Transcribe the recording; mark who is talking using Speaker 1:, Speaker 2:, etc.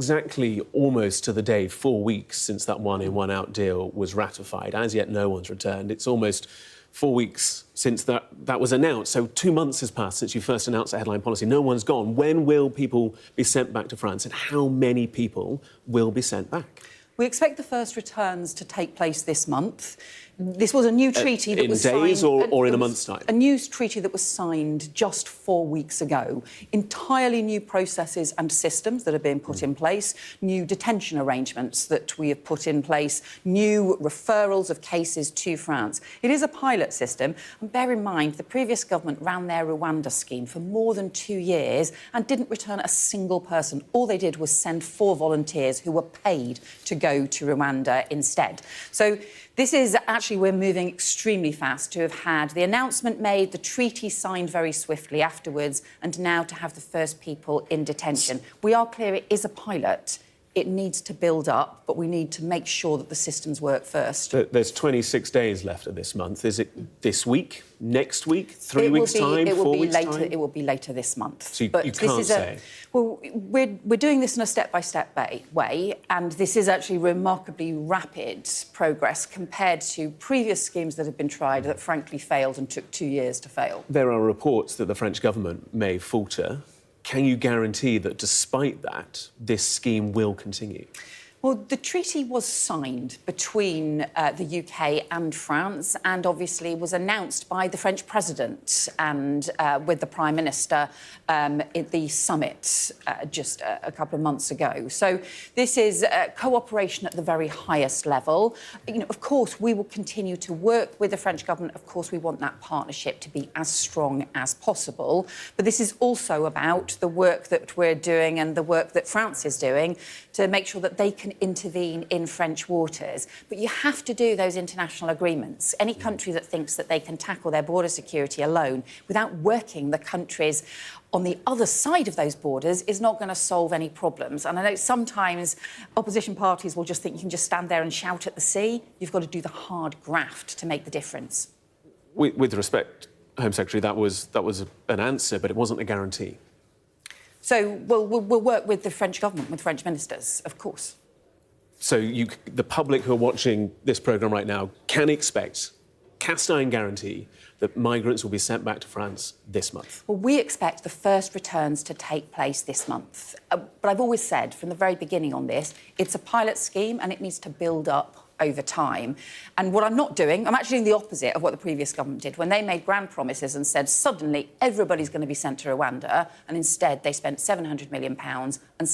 Speaker 1: Exactly almost to the day, 4 weeks since that one-in, one-out deal was ratified. As yet, no one's returned. It's almost 4 weeks since that was announced. So 2 months has passed since you first announced the headline policy. No one's gone. When will people be sent back to France, and how many people will be sent back?
Speaker 2: We expect the first returns to take place this month. This was a new treaty that was signed...
Speaker 1: In days or in a month's time?
Speaker 2: A new treaty that was signed just 4 weeks ago. Entirely new processes and systems that have been put in place, new detention arrangements that we have put in place, new referrals of cases to France. It is a pilot system, and bear in mind, the previous government ran their Rwanda scheme for more than 2 years and didn't return a single person. All they did was send 4 volunteers who were paid to go to Rwanda instead. So this is actually, we're moving extremely fast to have had the announcement made, the treaty signed very swiftly afterwards, and now to have the first people in detention. We are clear it is a pilot. It needs to build up, but we need to make sure that the systems work first.
Speaker 1: There's 26 days left of this month. Is it this week, next week, 3 weeks' time, 4 weeks' time?
Speaker 2: It will be later this month.
Speaker 1: So you can't say?
Speaker 2: Well, we're doing this in a step-by-step way, and this is actually remarkably rapid progress compared to previous schemes that have been tried that frankly failed and took 2 years to fail.
Speaker 1: There are reports that the French government may falter. Can you guarantee that, despite that, this scheme will continue?
Speaker 2: Well, the treaty was signed between the UK and France and obviously was announced by the French president and with the Prime Minister at the summit just a couple of months ago. So this is cooperation at the very highest level. You know, of course, we will continue to work with the French government. Of course, we want that partnership to be as strong as possible. But this is also about the work that we're doing and the work that France is doing to make sure that they can intervene in French waters. But you have to do those international agreements. Any country that thinks that they can tackle their border security alone without working the countries on the other side of those borders is not going to solve any problems. And I know sometimes opposition parties will just think you can just stand there and shout at the sea. You've got to do the hard graft to make the difference.
Speaker 1: With respect, Home Secretary, that was an answer, but it wasn't a guarantee. So
Speaker 2: we'll work with the French government, with French ministers, of course.
Speaker 1: So the public who are watching this programme right now can expect cast-iron guarantee that migrants will be sent back to France this month?
Speaker 2: Well, we expect the first returns to take place this month. But I've always said from the very beginning on this, it's a pilot scheme and it needs to build up over time. And what I'm not doing, I'm actually doing the opposite of what the previous government did when they made grand promises and said suddenly everybody's going to be sent to Rwanda, and instead they spent £700 million and